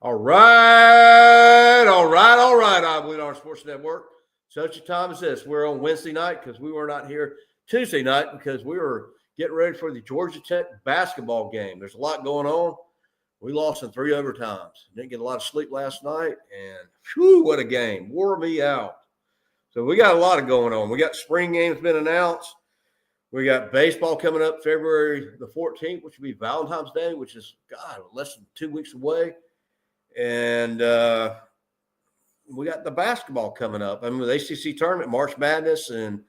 All right. IBO Sports Network. Such a time as this. We're on Wednesday night because we were not here Tuesday night because we were getting ready for the Georgia Tech basketball game. There's a lot going on. We lost in 3 overtimes. Didn't get a lot of sleep last night, and whew, what a game. Wore me out. So we got a lot of going on. We got spring games been announced. We got baseball coming up February the 14th, which will be Valentine's Day, which is, God, less than 2 weeks away. And we got the basketball coming up. I mean, the ACC tournament, March Madness, and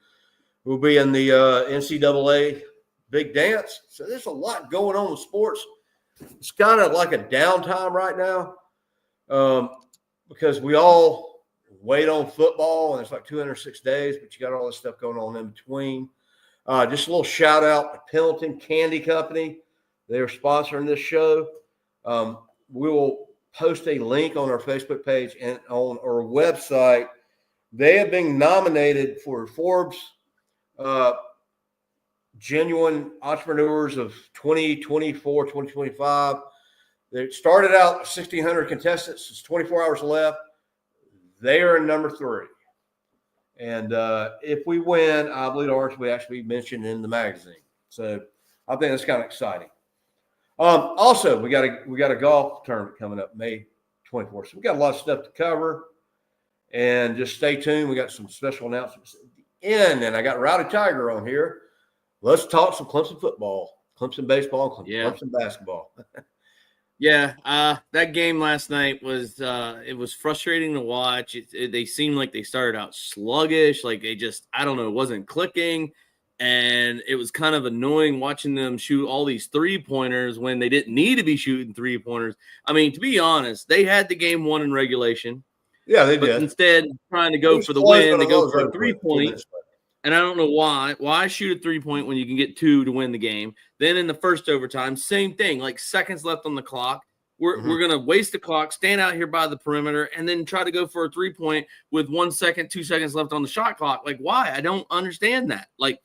we'll be in the NCAA Big Dance. So there's a lot going on with sports. It's kind of like a downtime right now because we all wait on football, and it's like 206 days, but you got all this stuff going on in between. Just a little shout out to Pendleton Candy Company. They're sponsoring this show. We will post a link on our Facebook page and on our website. They have been nominated for Forbes Genuine Entrepreneurs of 2024, 2025. They started out 1,600 contestants. It's 24 hours left. They are in number 3. And if we win, I believe ours will actually be mentioned in the magazine. So I think that's kind of exciting. Also, we got a golf tournament coming up May 24th. So we got a lot of stuff to cover. And just stay tuned. We got some special announcements at the end. And I got Rowdy Tiger on here. Let's talk some Clemson football, Clemson baseball, Clemson basketball. Yeah, that game last night was it was frustrating to watch. They seemed like they started out sluggish, like they just, I don't know, it wasn't clicking. And it was kind of annoying watching them shoot all these 3-pointers when they didn't need to be shooting 3-pointers. I mean, to be honest, they had the game won in regulation. Yeah, they did. Instead, trying to go for the win, they go for a 3-point. And I don't know why. Why shoot a 3-point when you can get 2 to win the game? Then in the first overtime, same thing. Like seconds left on the clock. We're going to waste the clock, stand out here by the perimeter, and then try to go for a 3-point with 1 second, 2 seconds left on the shot clock. Like, why? I don't understand that. Like,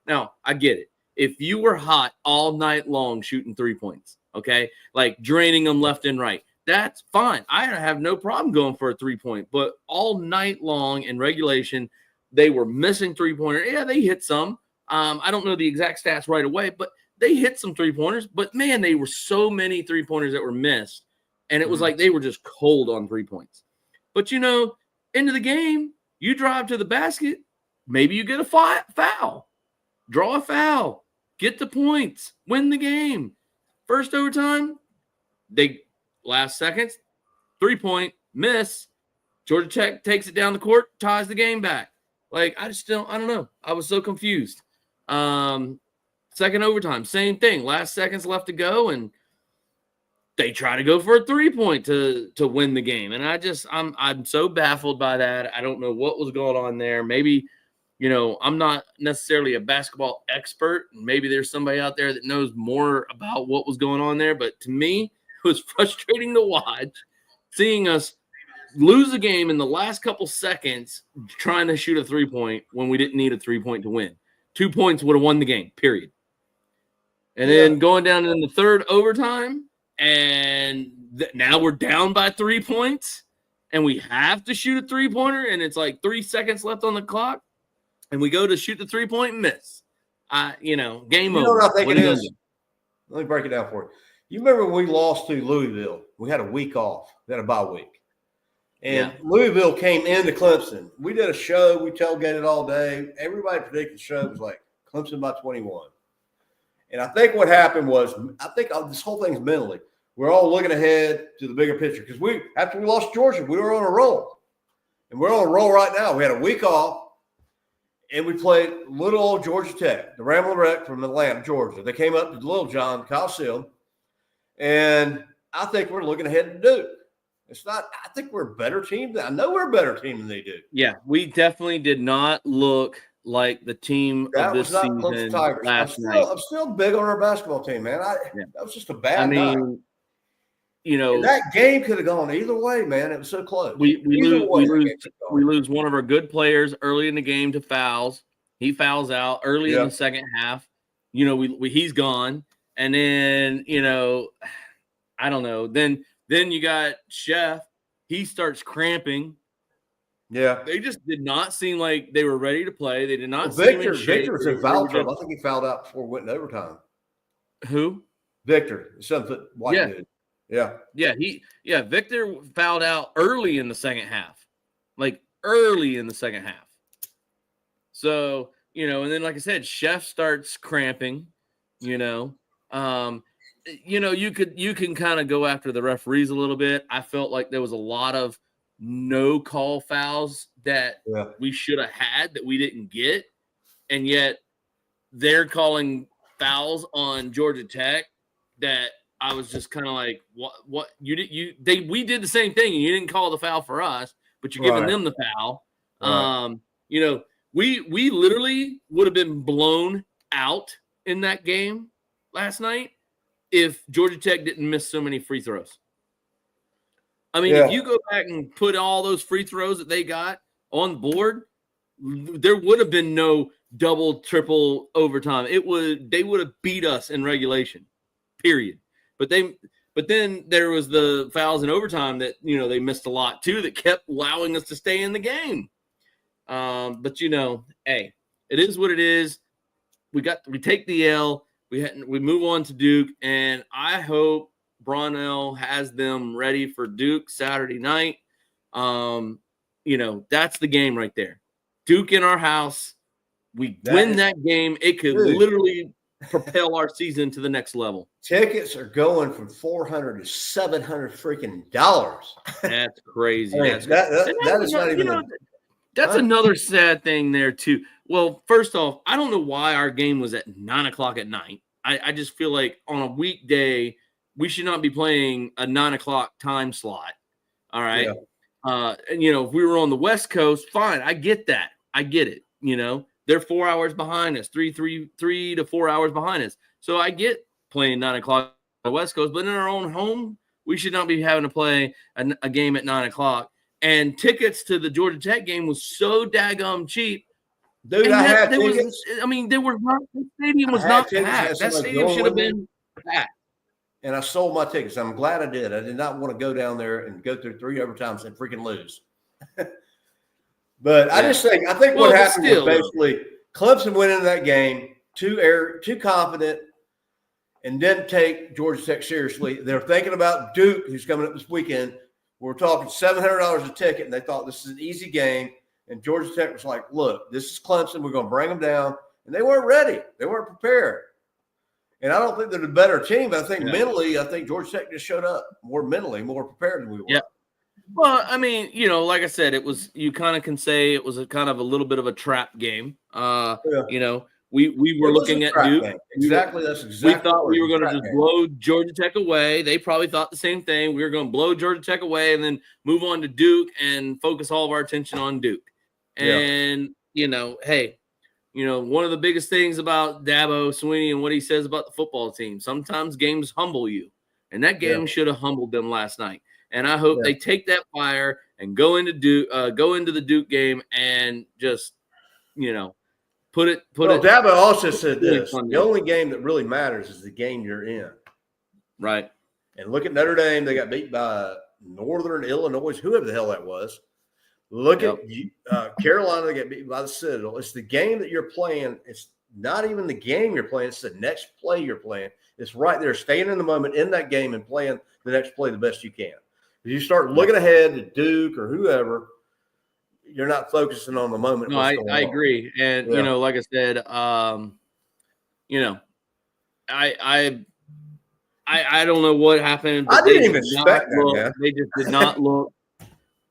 now, I get it. If you were hot all night long shooting 3 points, okay, like draining them left and right, that's fine. I have no problem going for a 3-point. But all night long in regulation, they were missing 3-pointers. Yeah, they hit some. I don't know the exact stats right away, but they hit some 3-pointers. But, man, they were so many 3-pointers that were missed. And it was like they were just cold on 3 points. But, into the game, you drive to the basket, maybe you get a foul. Draw a foul. Get the points. Win the game. First overtime, last seconds, 3-point, miss. Georgia Tech takes it down the court, ties the game back. Like, I don't know. I was so confused. Second overtime, same thing. Last seconds left to go, and they try to go for a 3-point to win the game. And I'm so baffled by that. I don't know what was going on there. Maybe, I'm not necessarily a basketball expert. Maybe there's somebody out there that knows more about what was going on there. But to me, it was frustrating to watch, seeing us lose a game in the last couple seconds trying to shoot a 3-point when we didn't need a 3-point to win. 2 points would have won the game, period. And then going down in the third overtime, and now we're down by 3 points, and we have to shoot a 3-pointer, and it's like 3 seconds left on the clock, and we go to shoot the 3-point and miss. Game over. You know what I think it is? Let me break it down for you. You remember when we lost to Louisville? We had a week off. We had a bye week. And Louisville came into Clemson. We did a show. We tailgated all day. Everybody predicted the show was like Clemson by 21. And I think what happened was, this whole thing's mentally. We're all looking ahead to the bigger picture because after we lost Georgia, we were on a roll. And we're on a roll right now. We had a week off, and we played little old Georgia Tech, the Ramblin' Wreck from Atlanta, Georgia. They came up to Little John Coliseum, and I think we're looking ahead to Duke. I think we're a better team. I know we're a better team than they do. Yeah, we definitely did not look like the team of this season last night. I'm still big on our basketball team, man. That was just a bad night. And that game could have gone either way, man. It was so close. We lose one of our good players early in the game to fouls. He fouls out early in the second half. He's gone. And then, I don't know. Then Then you got Chef. He starts cramping. Yeah. They just did not seem like they were ready to play. They did not seem in shape. Victor was in foul trouble. I think he fouled out before we went into overtime. Who? Victor, the 7-foot white dude. Yeah. Yeah. Victor fouled out early in the second half. Like early in the second half. So, and then like I said, Chef starts cramping, you can kind of go after the referees a little bit. I felt like there was a lot of no call fouls that we should have had that we didn't get. And yet they're calling fouls on Georgia Tech that I was just kind of like, what we did the same thing and you didn't call the foul for us, but you're giving them the foul. Right. We literally would have been blown out in that game last night if Georgia Tech didn't miss so many free throws. I mean, if you go back and put all those free throws that they got on board, there would have been no double, triple overtime. They would have beat us in regulation, period. But then there was the fouls in overtime that, they missed a lot too that kept allowing us to stay in the game. But hey, it is what it is. We take the L. We move on to Duke, and I hope Brownell has them ready for Duke Saturday night. That's the game right there. Duke in our house. We win that game. It could literally propel our season to the next level. Tickets are going from $400 to $700 freaking dollars. That's crazy. I mean, that is not even. That's another sad thing there too. Well, first off, I don't know why our game was at 9:00 at night. I just feel like on a weekday we should not be playing a 9:00 time slot. All right. Yeah. And if we were on the West Coast, fine. I get that. I get it. They're 4 hours behind us, 3 to 4 hours behind us. So I get playing 9:00 on the West Coast, but in our own home, we should not be having to play a game at 9:00. And tickets to the Georgia Tech game was so daggum cheap. Dude, I had tickets. The stadium was not packed. That stadium should have been packed. And I sold my tickets. I'm glad I did. I did not want to go down there and go through 3 overtimes and freaking lose. But I think what happened was basically Clemson went into that game too confident and didn't take Georgia Tech seriously. They're thinking about Duke, who's coming up this weekend. We're talking $700 a ticket, and they thought this is an easy game. And Georgia Tech was like, look, this is Clemson. We're going to bring them down. And they weren't ready. They weren't prepared. And I don't think they're the better team, but I think mentally, Georgia Tech just showed up more prepared than we were. Yeah. Well, I mean, like I said, you kind of can say it was a kind of a little bit of a trap game. We were looking at Duke. Exactly. That's exactly. We thought we were going to just blow Georgia Tech away. They probably thought the same thing. We were going to blow Georgia Tech away and then move on to Duke and focus all of our attention on Duke. And, hey, one of the biggest things about Dabo Swinney and what he says about the football team, sometimes games humble you. And that game should have humbled them last night. And I hope they take that fire and go into the Duke game and just, put it. Dabo also said this: the only game that really matters is the game you're in. Right. And look at Notre Dame; they got beat by Northern Illinois, whoever the hell that was. Look at Carolina; they got beat by the Citadel. It's the game that you're playing. It's not even the game you're playing; it's the next play you're playing. It's right there, staying in the moment in that game and playing the next play the best you can. If you start looking ahead to Duke or whoever, you're not focusing on the moment. No, I agree. And, like I said, I don't know what happened. I didn't even expect that. They just did not look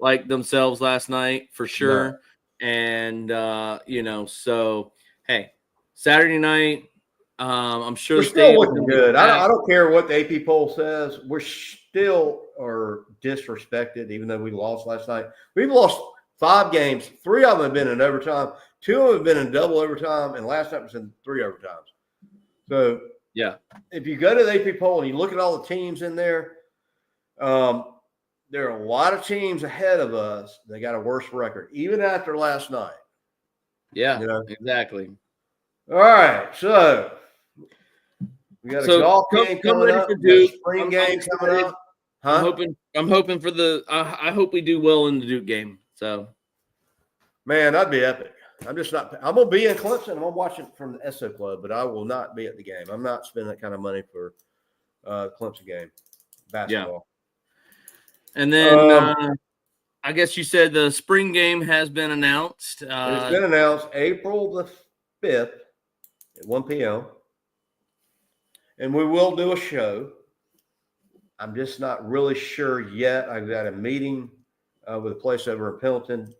like themselves last night for sure. No. And, so, hey, Saturday night, I'm sure we're still looking good. I don't care what the AP poll says. We're still are disrespected, even though we lost last night. We've lost 5 games. 3 of them have been in overtime. 2 of them have been in double overtime, and last night was in 3 overtimes. So, if you go to the AP poll and you look at all the teams in there, there are a lot of teams ahead of us that got a worse record, even after last night. Yeah, exactly. All right, so we got a golf game coming up. For Duke. Spring game coming up. Huh? I'm hoping for the. I hope we do well in the Duke game. So, Man, that'd be epic. I'm just not. I'm gonna be in Clemson. I'm gonna watch it from the SO Club, but I will not be at the game. I'm not spending that kind of money for Clemson game basketball. Yeah. And then I guess you said the spring game has been announced. It's been announced April the 5th at 1 p.m. And we will do a show. I'm just not really sure yet. I've got a meeting with a place over in Pendleton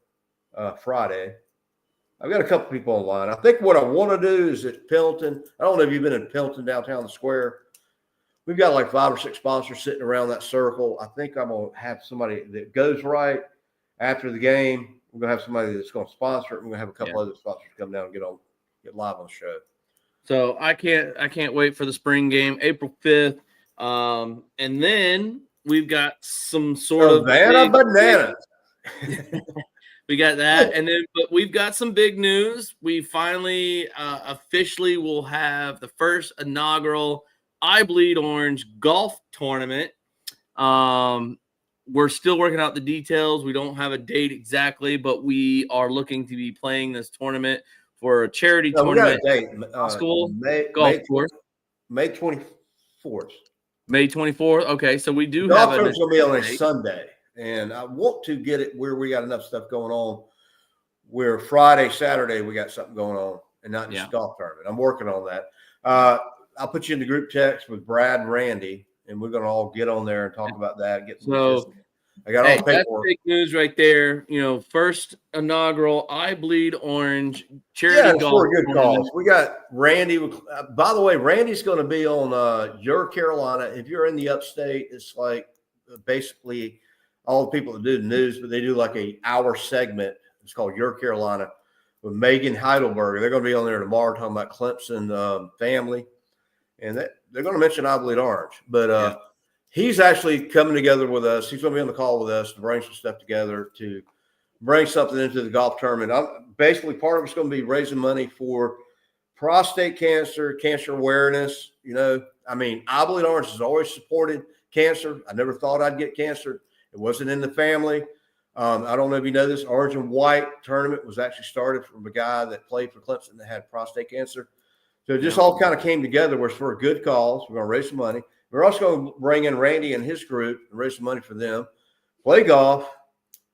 Friday. I've got a couple people online. I think what I want to do is at Pendleton. I don't know if you've been in Pendleton downtown the square. We've got like 5 or 6 sponsors sitting around that circle. I think I'm going to have somebody that goes right after the game. We're going to have somebody that's going to sponsor it. We're going to have a couple other sponsors come down and get live on the show. So I can't wait for the spring game, April 5th. And then we've got some sort of bananas. We got that, and then but we've got some big news. We finally officially will have the first inaugural I Bleed Orange golf tournament. We're still working out the details. We don't have a date exactly, but we are looking to be playing this tournament for a charity tournament. We got a date. School golf course. May 24th. May 24th. Okay, so we do golf have tournament's going to be on a Sunday, and I want to get it where we got enough stuff going on. Where Friday, Saturday we got something going on, and not just golf tournament. I'm working on that. I'll put you in the group text with Brad and Randy, and we're going to all get on there and talk about that. Get some. I got all the paperwork. That's big news right there. You know, first inaugural I Bleed Orange charity golf. Yeah, good calls. We got Randy. By the way, Randy's going to be on Your Carolina. If you're in the upstate, it's like basically all the people that do the news, but they do like an hour segment. It's called Your Carolina with Megan Heidelberger. They're going to be on there tomorrow talking about Clemson family, and they're going to mention I Bleed Orange, but he's actually coming together with us. He's going to be on the call with us to bring some stuff together to bring something into the golf tournament. Basically, part of it's going to be raising money for prostate cancer, cancer awareness. You know, I mean, I Bleed Orange has always supported cancer. I never thought I'd get cancer. It wasn't in the family. I don't know if you know this. Orange and White tournament was actually started from a guy that played for Clemson that had prostate cancer. So it just all kind of came together. We're for a good cause. We're going to raise some money. We're also going to bring in Randy and his group and raise some money for them. Play golf.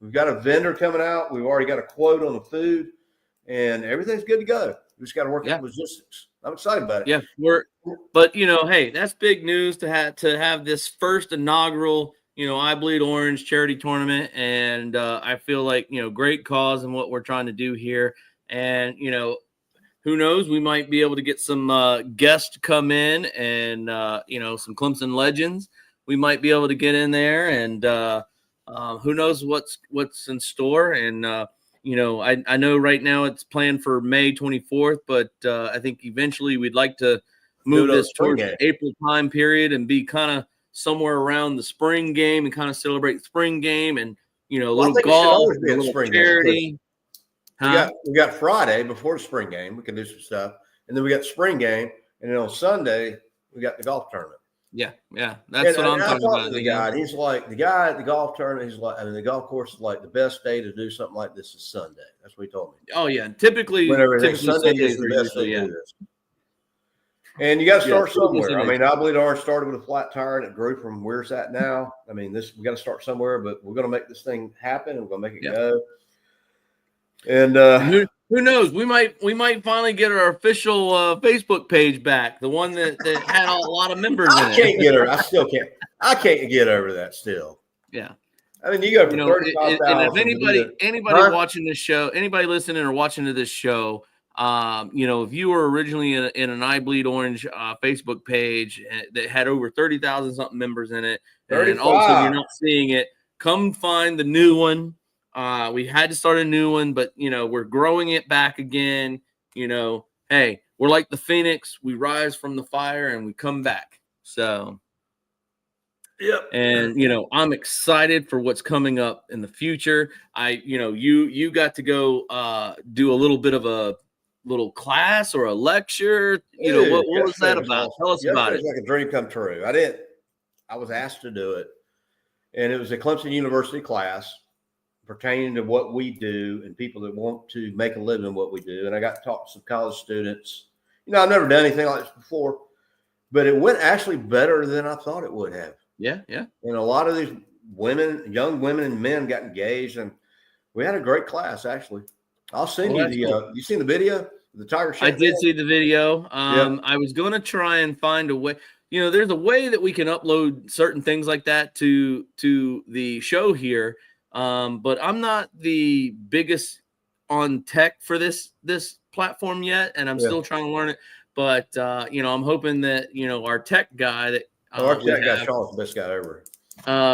We've got a vendor coming out. We've already got a quote on the food, and everything's good to go. We just got to work out logistics. I'm excited about it. Yeah, but you know, hey, that's big news to have this first inaugural, you know, I Bleed Orange charity tournament, and I feel like, you know, great cause and what we're trying to do here, and you know, who knows, we might be able to get some guests to come in, and you know, some Clemson legends. We might be able to get in there, and who knows what's in store. And you know, I know right now it's planned for May 24th, but I think eventually we'd like to move this towards the April time period and be kind of somewhere around the spring game and kind of celebrate the spring game, and you know, a little golf, a little charity. We got Friday before the spring game. We can do some stuff, and then we got the spring game, and then on Sunday we got the golf tournament. Yeah, that's what I'm talking about. The guy, he's like the guy at the golf tournament. He's like, I mean, the golf course is like the best day to do something like this is Sunday. That's what he told me. Oh yeah, typically Sunday is the best day to do this. And you got to start somewhere. I mean, I Bleed Orange started with a flat tire, and it grew from where it's at now. I mean, we got to start somewhere, but we're going to make this thing happen, and we're going to make it go. And who knows? We might finally get our official Facebook page back, the one that had a lot of members in it. I can't get her. I still can't. I can't get over that still. Yeah. I mean, you go for 35,000. And if anybody watching this show, anybody listening or watching to this show, you know, if you were originally in an I Bleed Orange Facebook page that had over 30,000 something members in it, and also you're not seeing it, come find the new one. We had to start a new one, but you know, we're growing it back again. You know, hey, we're like the Phoenix. We rise from the fire and we come back. So, and you know, I'm excited for what's coming up in the future. You got to go do a little bit of a little class or a lecture. You know, what was that about? Tell us about it. It's like a dream come true. I was asked to do it. And it was a Clemson University class pertaining to what we do and people that want to make a living in what we do. And I got to talk to some college students. I've never done anything like this before, but it went actually better than I thought it would have. Yeah, yeah. And a lot of these young women and men got engaged, and we had a great class, actually. I'll send you the you seen the video? The Tiger Shack? I did see the video. Yeah. I was going to try and find a way. There's a way that we can upload certain things like that to the show here. But I'm not the biggest on tech for this platform yet, and I'm still trying to learn it. But I'm hoping that our tech guy that our tech guy Sean's the best guy ever.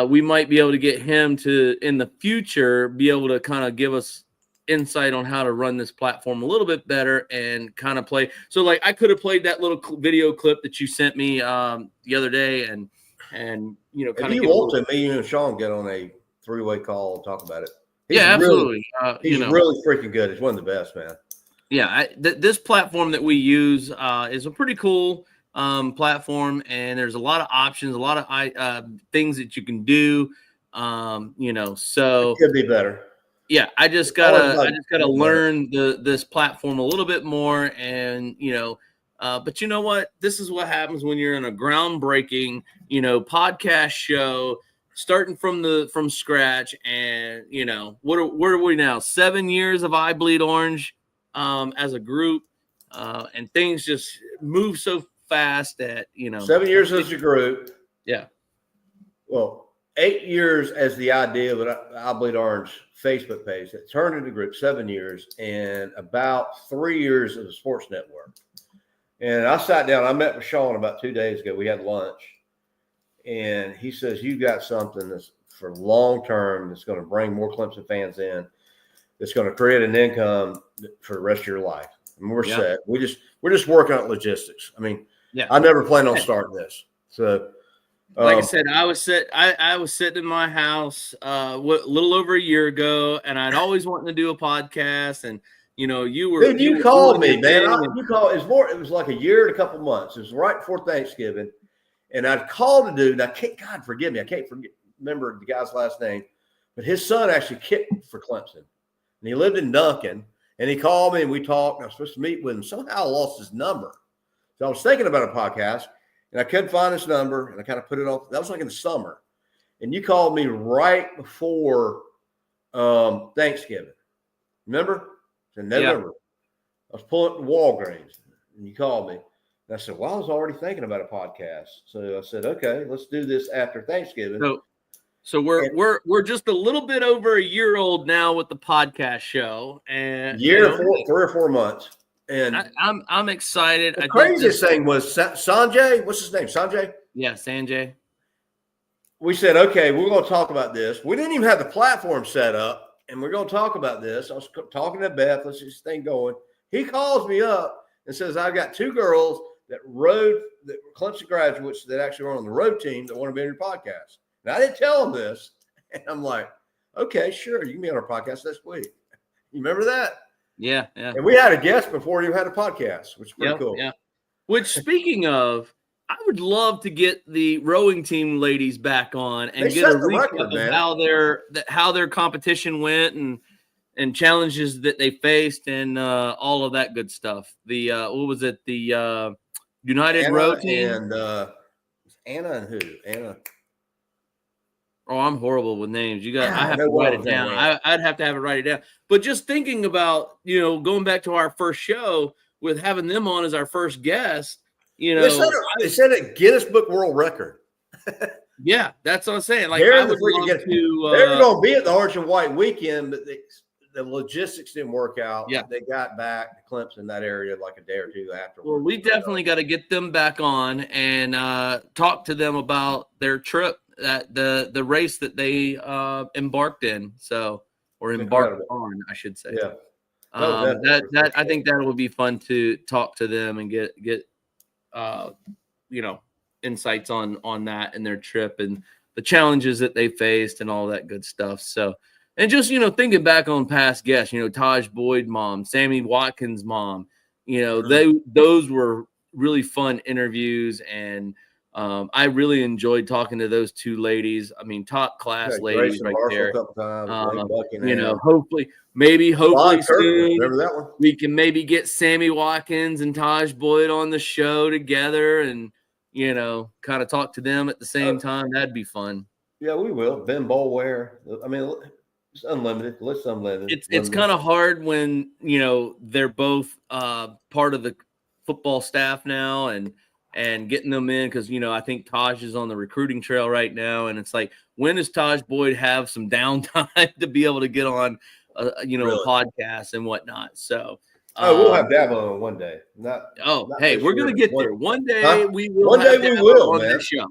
We might be able to get him to in the future be able to kind of give us insight on how to run this platform a little bit better and kind of play. So like I could have played that little video clip that you sent me the other day, and kind if you want to, me and Sean get on a 3-way call and talk about it. Absolutely. He's really freaking good. He's one of the best, man. Yeah, this platform that we use is a pretty cool platform, and there's a lot of options, a lot of things that you can do. So it could be better. Yeah, I just gotta learn this platform a little bit more, and but you know what? This is what happens when you're in a groundbreaking podcast show, starting from scratch, and where are we now? 7 years of I Bleed Orange as a group, and things just move so fast that 7 years as a group. Yeah. Well, 8 years as the idea of I Bleed Orange Facebook page that turned into group, 7 years, and about 3 years of the sports network. And I sat down, I met with Sean about 2 days ago. We had lunch, and he says, you got something that's for long term that's going to bring more Clemson fans in, that's going to create an income for the rest of your life. And we're set. We're just working on logistics. I mean, I never planned on starting this. So like I said, I was sitting in my house a little over a year ago, and I'd always wanted to do a podcast. And you called me, man. It was like a year and a couple months. It was right before Thanksgiving, and I'd called a dude. And God forgive me, I can't remember the guy's last name, but his son actually kicked for Clemson, and he lived in Duncan. And he called me, and we talked. And I was supposed to meet with him. Somehow I lost his number, so I was thinking about a podcast. And I couldn't find his number, and I kind of put it off. That was like in the summer. And you called me right before Thanksgiving. Remember? In November. I was pulling up the Walgreens, and you called me. And I said, well, I was already thinking about a podcast. So I said, okay, let's do this after Thanksgiving. So we're just a little bit over a year old now with the podcast show. And 3 or 4 months. And I'm excited. The craziest thing was Sanjay. What's his name? Sanjay? Yeah, Sanjay. We said, okay, we're going to talk about this. We didn't even have the platform set up, and we're going to talk about this. I was talking to Beth. Let's get this thing going. He calls me up and says, I've got 2 girls that were Clemson graduates that actually were on the road team that want to be on your podcast. And I didn't tell them this. And I'm like, okay, sure. You can be on our podcast this week. You remember that? Yeah. And we had a guest before you had a podcast, which is pretty cool. Yeah. Which, speaking of, I would love to get the rowing team ladies back on and get a recap of how their competition went and challenges that they faced and all of that good stuff. The what was it? The United Row team and Anna and who? Anna. Oh, I'm horrible with names. I have to write it down. I'd have to write it down. But just thinking about, going back to our first show with having them on as our first guest, they said a Guinness Book World Record. Yeah, that's what I'm saying. Like, they're I would love to. They were going to be at the Orange and White weekend, but the logistics didn't work out. Yeah, they got back to Clemson, that area, like a day or two afterwards. Well, we definitely got to get them back on and talk to them about their trip, the race that they embarked in. Or embarked on, I should say. Yeah. I think that would be fun to talk to them and get insights on that and their trip and the challenges that they faced and all that good stuff. So, and just, thinking back on past guests, Taj Boyd mom, Sammy Watkins mom, those were really fun interviews. And I really enjoyed talking to those two ladies. I mean, top class ladies right there. A couple times, Hopefully soon remember that one? we can maybe get Sammy Watkins and Taj Boyd on the show together and, kind of talk to them at the same time. That'd be fun. Yeah, we will. Ben Boulware. I mean, it's unlimited. List unlimited. It's kind of hard when, they're both part of the football staff now and getting them in because, I think Taj is on the recruiting trail right now. And it's like, when does Taj Boyd have some downtime to be able to get on, a podcast and whatnot? So, we'll have Dabo on one day. We're going to get there. One day we will. One day we will, on man. this show.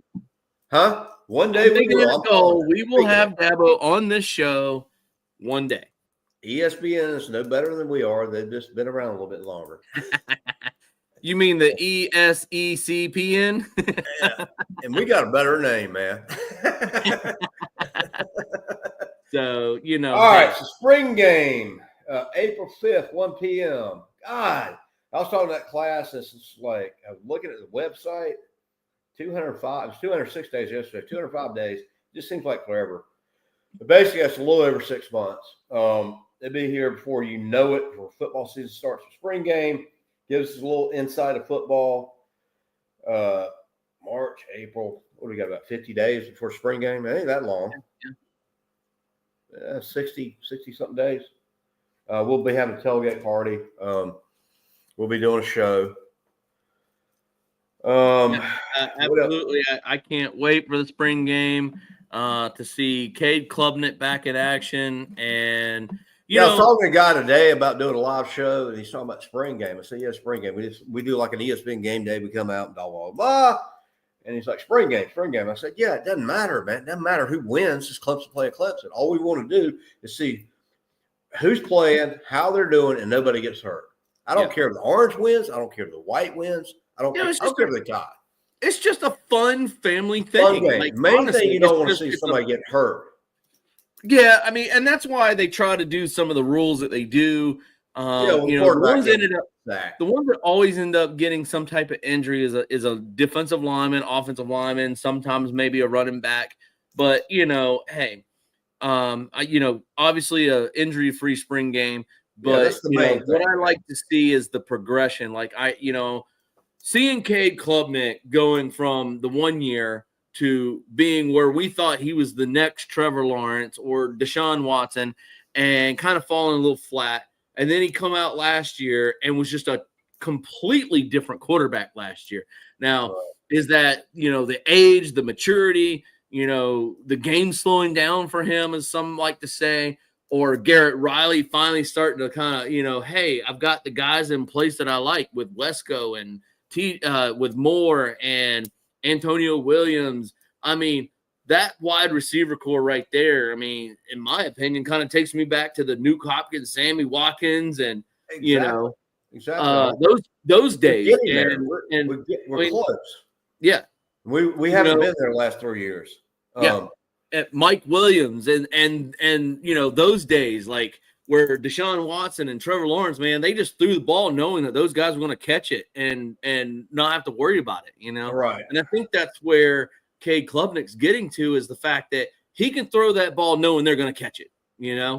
Huh? One day we will. We will have Dabo on this show one day. ESPN is no better than we are. They've just been around a little bit longer. You mean the ESECPN? Yeah. And we got a better name, man. So, All right, so spring game, April 5th, 1 p.m. God, I was talking to that class. This is like, I was looking at the website, 205, it was 206 days yesterday, 205 days. Just seems like forever. But basically, that's a little over 6 months. They'll be here before you know it, before football season starts. The spring game gives us a little insight of football. March, April, what do we got, about 50 days before spring game? It ain't that long. 60-something days. We'll be having a tailgate party. We'll be doing a show. Absolutely. I can't wait for the spring game to see Cade Klubnik back in action. And, I was talking to a guy today about doing a live show, and he's talking about spring game. I said, yeah, spring game. We do like an ESPN game day. We come out and blah, blah, blah. And he's like, spring game. I said, yeah, it doesn't matter, man. It doesn't matter who wins. Just Clemson play a Clemson. All we want to do is see who's playing, how they're doing, and nobody gets hurt. I don't care if the orange wins. I don't care if the white wins. I don't care if they tie. It's just a fun family thing. Fun game. Like, main honestly, thing you don't want to see somebody get hurt. Yeah, I mean, and that's why they try to do some of the rules that they do. The ones that always end up getting some type of injury is a defensive lineman, offensive lineman, sometimes maybe a running back. But hey, obviously a injury-free spring game. But what I like to see is the progression. Like seeing Cade Klubnik going from the 1 year to being where we thought he was the next Trevor Lawrence or Deshaun Watson and kind of falling a little flat. And then he come out last year and was just a completely different quarterback last year. Now, is that, the age, the maturity, the game slowing down for him, as some like to say, or Garrett Riley finally starting to kind of, hey, I've got the guys in place that I like with Wesco and with Moore and Antonio Williams. I mean, that wide receiver core right there, I mean, in my opinion, kind of takes me back to the Nuke Hopkins, Sammy Watkins, and those days. We're close. Yeah, we haven't been there the last 3 years. Mike Williams and those days, like where Deshaun Watson and Trevor Lawrence, man, they just threw the ball knowing that those guys were going to catch it and not have to worry about it, Right. And I think that's where Cade Klubnik's getting to, is the fact that he can throw that ball knowing they're going to catch it, Yeah.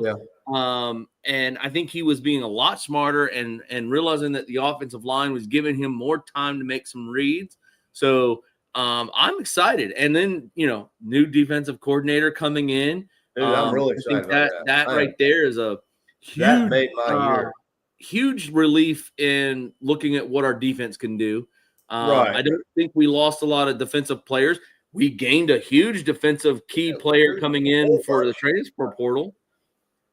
And I think he was being a lot smarter and realizing that the offensive line was giving him more time to make some reads. So I'm excited. And then, new defensive coordinator coming in. Dude, I'm really excited about that right there is a that made my year. Huge relief in looking at what our defense can do. Right. I don't think we lost a lot of defensive players. We gained a huge defensive key player coming in for the transfer portal.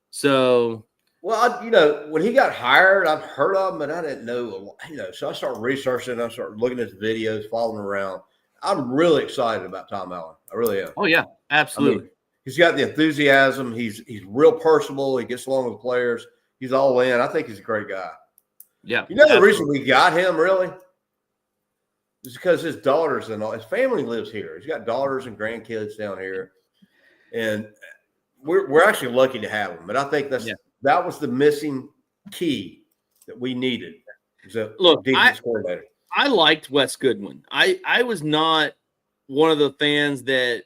So, well, when he got hired, I've heard of him, but I didn't know, so I started researching. I started looking at the videos, following around. I'm really excited about Tom Allen. I really am. Oh, yeah, absolutely. I mean, he's got the enthusiasm. He's real personable. He gets along with the players. He's all in. I think he's a great guy. Yeah. The reason we got him, really, is because his daughters and all his family lives here. He's got daughters and grandkids down here, and we're actually lucky to have him. But I think that was the missing key that we needed. Look, defense coordinator. I liked Wes Goodwin. I was not one of the fans that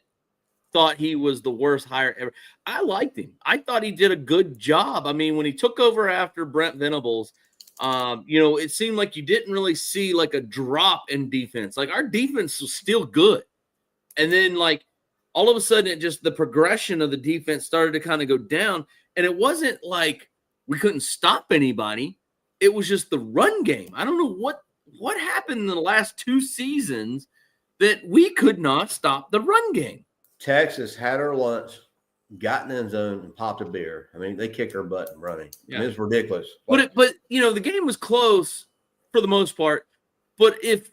thought he was the worst hire ever. I liked him. I thought he did a good job. I mean, when he took over after Brent Venables, it seemed like you didn't really see like a drop in defense. Like our defense was still good. And then like all of a sudden the progression of the defense started to kind of go down. And it wasn't like we couldn't stop anybody. It was just the run game. I don't know what happened in the last 2 seasons that we could not stop the run game. Texas had her lunch, got in the end zone, and popped a beer. I mean, they kicked her butt running. Yeah. I mean, it's ridiculous. But the game was close for the most part. But if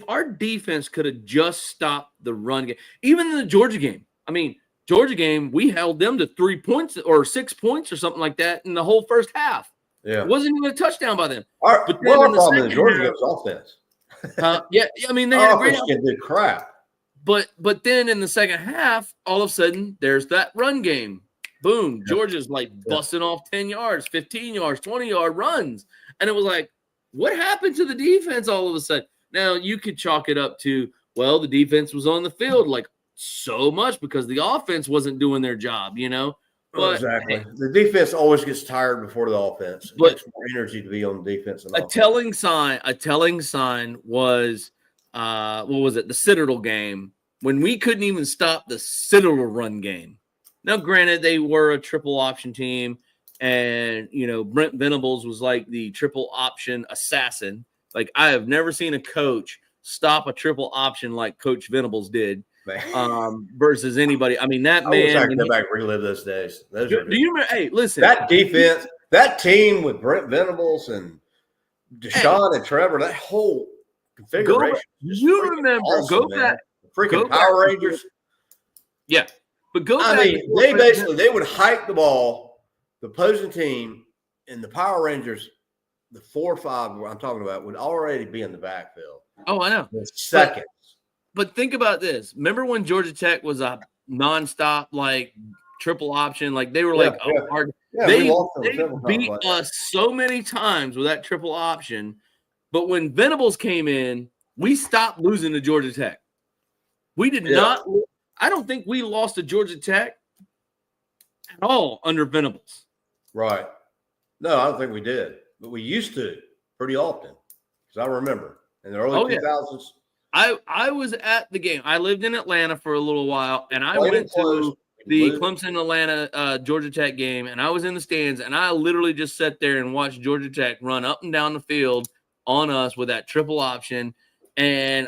our defense could have just stopped the run game, even in the Georgia game, we held them to 3 points or 6 points or something like that in the whole first half. Yeah, it wasn't even a touchdown by them. Our problem in Georgia was offense. They had a great offense. Did crap. But then in the second half, all of a sudden, there's that run game. Boom. Georgia's like busting off 10 yards, 15 yards, 20-yard runs. And it was like, what happened to the defense all of a sudden? Now, you could chalk it up to, well, the defense was on the field like so much because the offense wasn't doing their job, But, exactly. Hey, the defense always gets tired before the offense. It gets more energy to be on the defense. A telling sign was – what was it? The Citadel game when we couldn't even stop the Citadel run game. Now, granted, they were a triple option team, and Brent Venables was like the triple option assassin. Like I have never seen a coach stop a triple option like Coach Venables did. Versus anybody. I mean, that man. I wish I could go back and relive those days. Do you remember? Hey, listen. That defense, that team with Brent Venables and Deshaun and Trevor, that whole configuration. You remember? Awesome, go back. Freaking Power Rangers. Yeah, but go back. They would hike the ball, the opposing team, and the Power Rangers, the 4 or 5 I'm talking about, would already be in the backfield. Oh, I know. In seconds. But think about this. Remember when Georgia Tech was a nonstop like triple option? Like they were hard. Yeah, they beat us so many times with that triple option. But when Venables came in, we stopped losing to Georgia Tech. We did not. I don't think we lost to Georgia Tech at all under Venables. Right. No, I don't think we did. But we used to pretty often. Because I remember in the early 2000s. I was at the game. I lived in Atlanta for a little while, and I went to the Clemson-Atlanta Georgia Tech game, and I was in the stands, and I literally just sat there and watched Georgia Tech run up and down the field on us with that triple option, and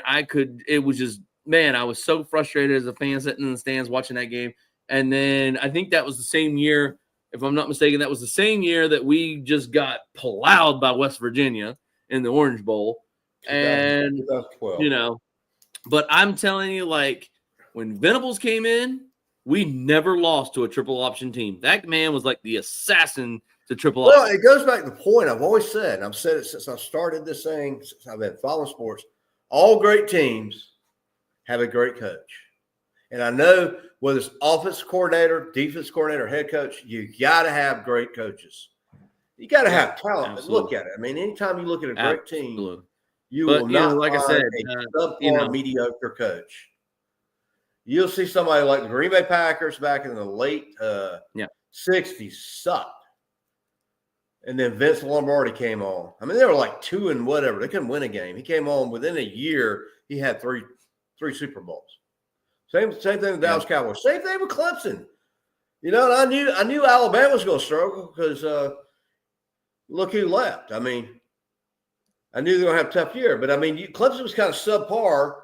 it was just, man, I was so frustrated as a fan sitting in the stands watching that game. And then I think that was the same year, if I'm not mistaken, that was the same year that we just got plowed by West Virginia in the Orange Bowl. And, 2012. But I'm telling you, like, when Venables came in, we never lost to a triple option team. That man was like the assassin to triple option. Well, it goes back to the point I've always said, and I've said it since I started this thing, since I've been following sports. All great teams have a great coach. And I know whether it's offense coordinator, defense coordinator, head coach, you got to have great coaches. You got to have talent. But look at it. I mean, anytime you look at a great team, you will not like I said, a subpar mediocre coach. You'll see somebody like the Green Bay Packers back in the late 60s sucked. And then Vince Lombardi came on. I mean, they were like 2 and whatever. They couldn't win a game. He came on within a year. He had three Super Bowls. Same thing with Dallas Cowboys. Same thing with Clemson. And I knew Alabama was going to struggle because look who left. I mean, I knew they were going to have a tough year. But, I mean, Clemson was kind of subpar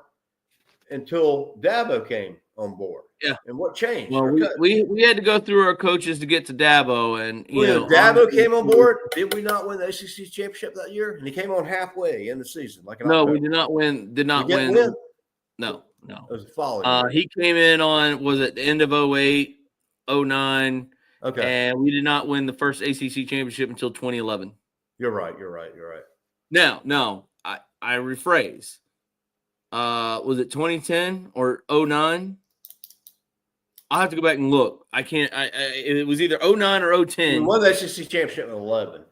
until Dabo came on board. Yeah. And what changed? Well, we had to go through our coaches to get to Dabo. And, Dabo came on board. Did we not win the ACC championship that year? And he came on halfway in the season. We did not win. No. It was the following he came in on, was it the end of 08, 09. Okay. And we did not win the first ACC championship until 2011. You're right. No, I rephrase. Was it 2010 or 09? I'll have to go back and look. I can't. It was either 09 or 010. We won the SEC championship in 11.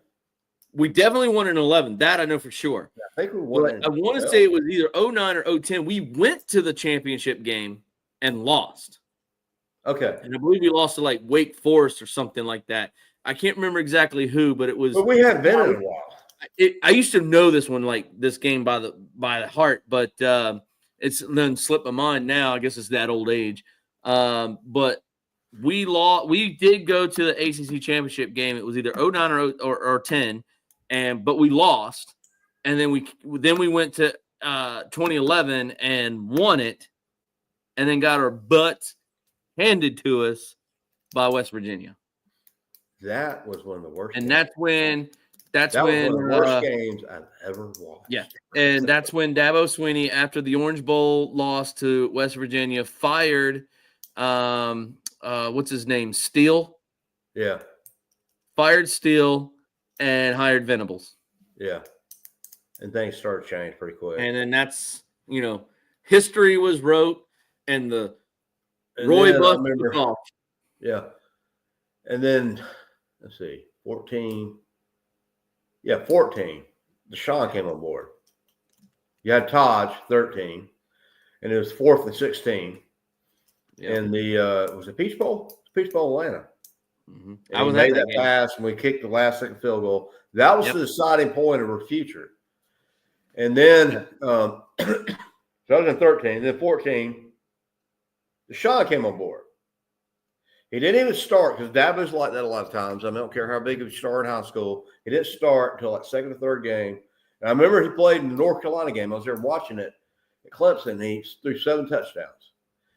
We definitely won in 11. That I know for sure. I think we won. I want to say it was either 09 or 010. We went to the championship game and lost. Okay. And I believe we lost to like Wake Forest or something like that. I can't remember exactly who, but it was. But we hadn't been in a while. I used to know this one, like this game by the heart, but it's then slipped my mind now. I guess it's that old age. But we lost. We did go to the ACC championship game. It was either 09 or 10, but we lost. And then we went to 2011 and won it, and then got our butts handed to us by West Virginia. That was one of the worst. And games. that was one of the worst games I've ever watched. Yeah, and that's when Dabo Swinney, after the Orange Bowl loss to West Virginia, fired what's his name? Steele. Yeah. Fired Steele and hired Venables. Yeah. And things started to change pretty quick. And then that's, history was wrote and the Roy bus was off. Yeah. And then, let's see, 14. Yeah, 14. Deshaun came on board. You had Taj, 13. And it was 4th and 16. Yeah. And was it Peach Bowl? Peach Bowl, Atlanta. Mm-hmm. I was made that pass, and we kicked the last second field goal. That was the deciding point of our future. And then, so that was in 13. Then 14, Deshaun came on board. He didn't even start because Dabo's like that a lot of times. I don't care how big of a star in high school. He didn't start until like second or third game. And I remember he played in the North Carolina game. I was there watching it at Clemson. And he threw 7 touchdowns.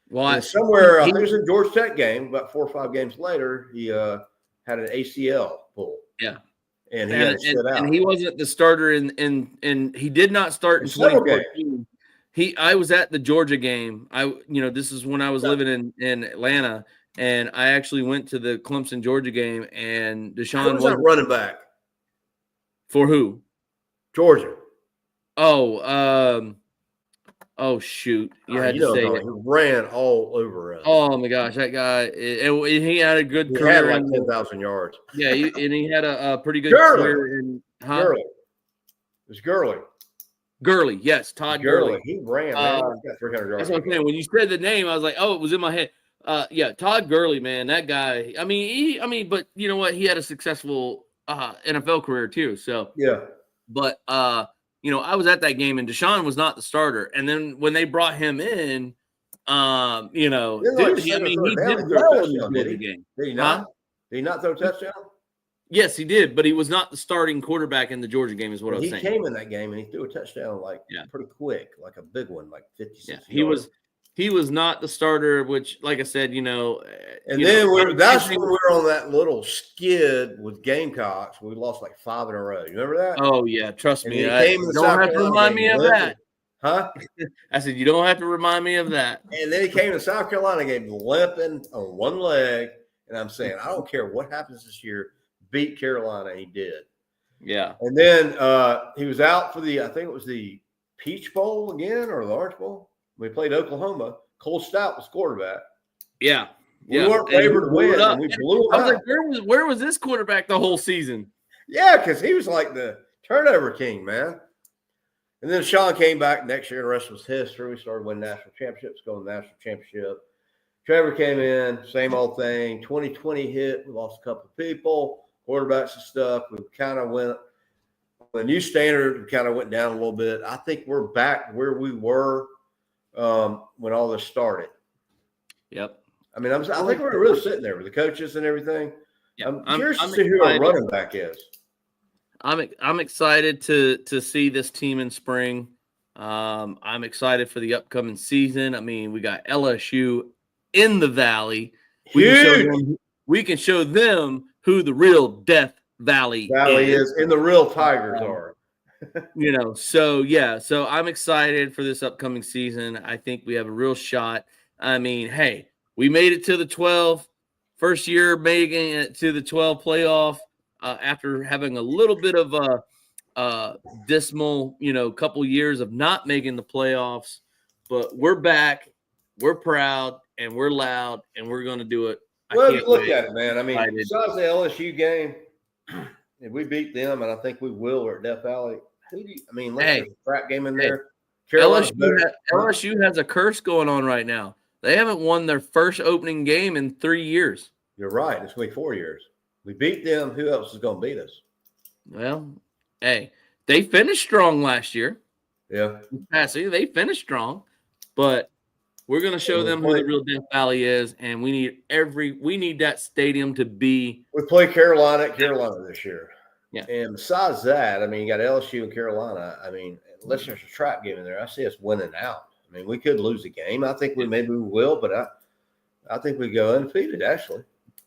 Well, I think it was in Georgia Tech game. About 4 or 5 games later, he had an ACL pull. Yeah, and he had to sit out. And he wasn't the starter and he did not start in 2014. I was at the Georgia game. This is when I was living in Atlanta. And I actually went to the Clemson Georgia game, and Deshaun was running back for who? Georgia. Oh shoot! You had to say it. He ran all over us. Oh my gosh, that guy! And he had a good career. He had like 10,000 yards. Yeah, and he had a pretty good career in Gurley. It was Gurley. Gurley, yes, Todd Gurley. He ran. Man. He got 300 yards. That's what I'm saying. When you said the name, I was like, oh, it was in my head. Todd Gurley, man, that guy. But you know what? He had a successful NFL career too. So yeah. But I was at that game and Deshaun was not the starter. And then when they brought him in, he did well in the game. Did he not? Did he not throw a touchdown? Yes, he did, but he was not the starting quarterback in the Georgia game, is what I was saying. He came in that game and he threw a touchdown pretty quick, like a big one, like 56 yards. He was not the starter, which, like I said, that's when we were on that little skid with Gamecocks. We lost like 5 in a row. You remember that? Oh yeah, trust me. You don't have to remind me of that. Huh? I said you don't have to remind me of that. And then he came to the South Carolina game limping on one leg, and I'm saying I don't care what happens this year. Beat Carolina, he did. Yeah. And then he was out for I think it was the Peach Bowl again or the Orange Bowl. We played Oklahoma. Cole Stout was quarterback. Yeah. We weren't favored to win, and we blew him out. I was like, where was this quarterback the whole season? Yeah, because he was like the turnover king, man. And then Sean came back next year, and the rest was history. We started winning national championships, going to the national championship. Trevor came in, same old thing. 2020 hit. We lost a couple of people, quarterbacks and stuff. We kind of went – the new standard kind of went down a little bit. I think we're back where we were when all this started. Yep. I think we're really sitting there with the coaches and everything. Yep. I'm curious to see who our running back is. I'm excited to see this team in spring. I'm excited for the upcoming season. We got LSU in the Valley. We can show them who the real Death Valley is and the real Tigers are. So I'm excited for this upcoming season. I think we have a real shot. Hey, we made it to the 12, first year making it to the 12 playoff after having a little bit of a dismal, couple years of not making the playoffs. But we're back, we're proud, and we're loud, and we're going to do it. Well, look at it, man. Besides the LSU game, if we beat them, and I think we will, or at Death Valley, unless Hey, there's a crap game in hey, there, Carolina's better. LSU has a curse going on right now. They haven't won their first opening game in 3 years. You're right. It's going to be 4 years. We beat them. Who else is going to beat us? Well, hey, they finished strong last year. Yeah. They finished strong, but we're going to show them who the real Death Valley is, and we need that stadium to be. We play Carolina at Carolina this year. Yeah. And besides that, you got LSU and Carolina. Unless there's a trap game in there, I see us winning out. We could lose a game. I think we will, but I think we go undefeated. Actually,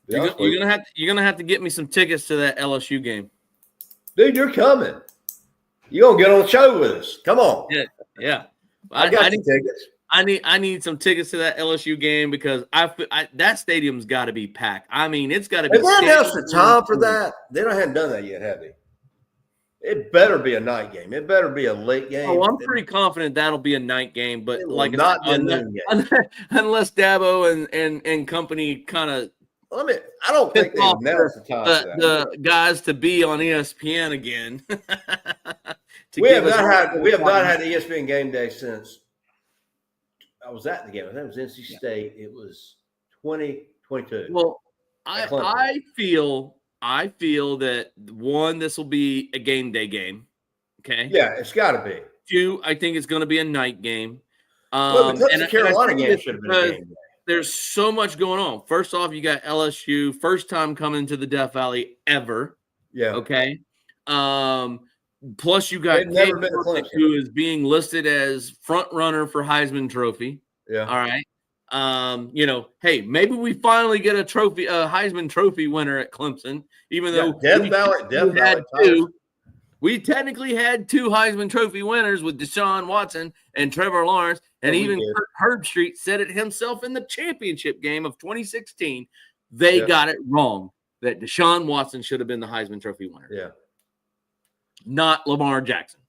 you're gonna have to get me some tickets to that LSU game, dude. You're coming. You're gonna get on the show with us. Come on. Yeah. I got tickets. I need some tickets to that LSU game because that stadium's got to be packed. It's got to be. Have they announced the time for that? They haven't done that yet, have they? It better be a night game. It better be a late game. Oh, I'm pretty confident that'll be a night game, but not unless Dabo and company kind of. I don't think they announced the time for that. The guys to be on ESPN again. We have not had ESPN game day since. I was at the game. That was NC State. It was 2022. Well, I feel that one, this will be a game day game. Okay. Yeah, it's got to be. Two, I think it's going to be a night game. The Carolina game should have been a game day. There's so much going on. First off, you got LSU, first time coming to the Death Valley ever. Yeah. Okay. Plus, you got Clemson, who is being listed as front runner for Heisman Trophy. Yeah. All right. Hey, maybe we finally get a Heisman Trophy winner at Clemson, even though Death Valley we technically had 2 Heisman Trophy winners with Deshaun Watson and Trevor Lawrence, and even Kirk Herbstreit said it himself in the championship game of 2016. They got it wrong that Deshaun Watson should have been the Heisman Trophy winner. Yeah. Not Lamar Jackson.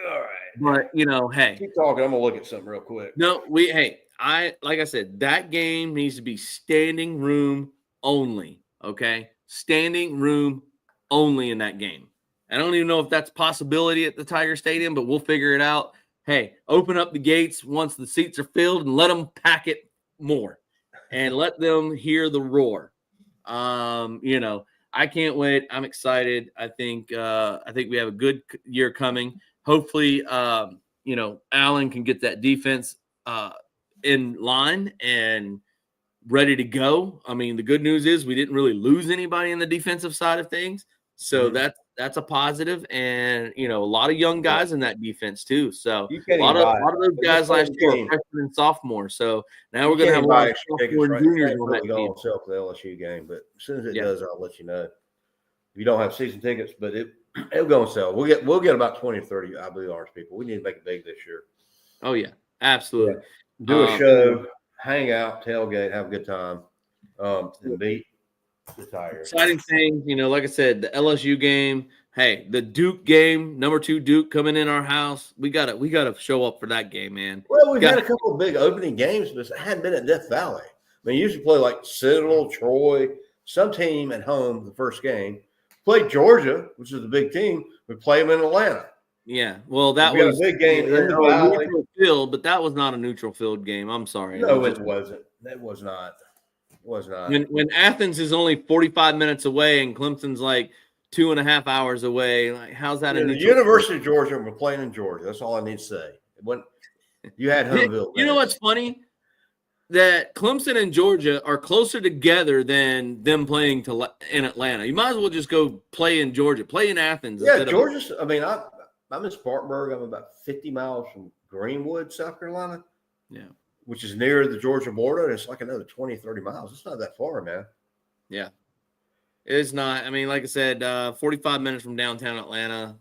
All right. But, hey. Keep talking. I'm going to look at something real quick. No, like I said, that game needs to be standing room only, okay? Standing room only in that game. I don't even know if that's a possibility at the Tiger Stadium, but we'll figure it out. Hey, open up the gates once the seats are filled and let them pack it more and let them hear the roar. I can't wait. I'm excited. I think we have a good year coming. Hopefully, Allen can get that defense in line and ready to go. The good news is we didn't really lose anybody in the defensive side of things. So that's a positive, and a lot of young guys in that defense too. So a lot of those guys last year were freshmen and sophomores. So now we're going to have a lot of sophomore and juniors on that team. For the LSU game, but as soon as it does, I'll let you know. If you don't have season tickets, but it'll go on sale. We'll get about 20 or 30 IBOs people. We need to make it big this year. Oh yeah, absolutely. Yeah. Do a show, hang out, tailgate, have a good time, and beat the Tigers. Exciting thing, like I said, the LSU game. Hey, the Duke game, number 2 Duke coming in our house. We gotta show up for that game, man. Well, we've had a couple of big opening games, but it hadn't been at Death Valley. You usually play like Citadel, Troy, some team at home the first game. Played Georgia, which is a big team. We play them in Atlanta. Yeah, well, that was a big game in the Valley. Neutral field, but that was not a neutral field game. I'm sorry. No, it wasn't. It was not. When Athens is only 45 minutes away and Clemson's like 2.5 hours away, like how's that? The University of Georgia, we're playing in Georgia. That's all I need to say. When you had Humville, you know what's funny? That Clemson and Georgia are closer together than them playing in Atlanta. You might as well just go play in Georgia, play in Athens. Yeah, Georgia's. I'm in Spartanburg. I'm about 50 miles from Greenwood, South Carolina. Yeah. Which is near the Georgia border, and it's like another 20, 30 miles. It's not that far, man. Yeah. It's not. Like I said, 45 minutes from downtown Atlanta,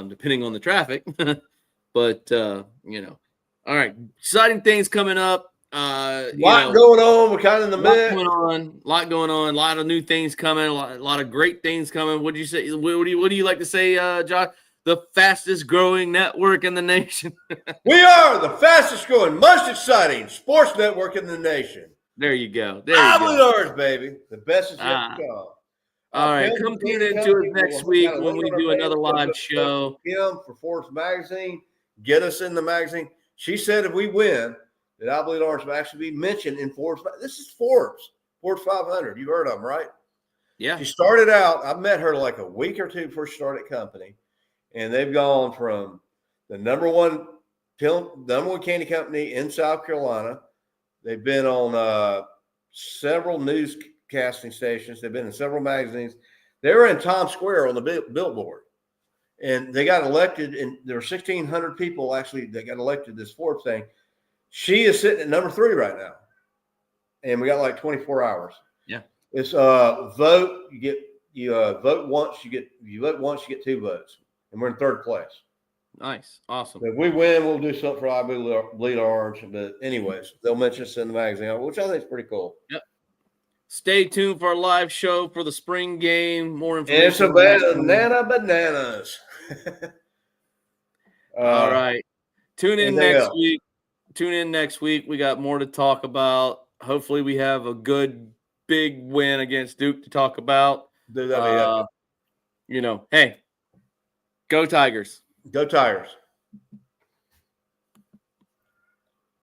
depending on the traffic. But, All right. Exciting things coming up. Lot going on. We're kind of in the mix. Lot going on. A lot of new things coming. A lot of great things coming. What do you say? What do you like to say, Josh? The fastest growing network in the nation. We are the fastest growing, most exciting sports network in the nation. There you go. Ours, baby. The best is yet to come. All right, come tune into us next week when we do another live show. Kim for Forbes Magazine, get us in the magazine. She said if we win, that I believe Lawrence will actually be mentioned in Forbes. This is Forbes 500. You've heard of them, right? Yeah. She started out, I met her like a week or two before she started company, and they've gone from the number one candy company in South Carolina. They've been on several newscasting stations. They've been in several magazines. They were in Times Square on the billboard, and they got elected. And there were 1,600 people actually that got elected this Forbes thing. She is sitting at number 3 right now, and we got like 24 hours. Yeah, it's vote. You vote once. You vote once. You get 2 votes, and we're in 3rd place. Nice, awesome. So if we win, we'll do something for IBO Bleed Orange. But anyways, they'll mention us in the magazine, which I think is pretty cool. Yep. Stay tuned for our live show for the spring game. More information. It's about bananas. All right. Tune in next week. Tune in next week. We got more to talk about. Hopefully, we have a good big win against Duke to talk about. Hey, go Tigers. Go Tigers.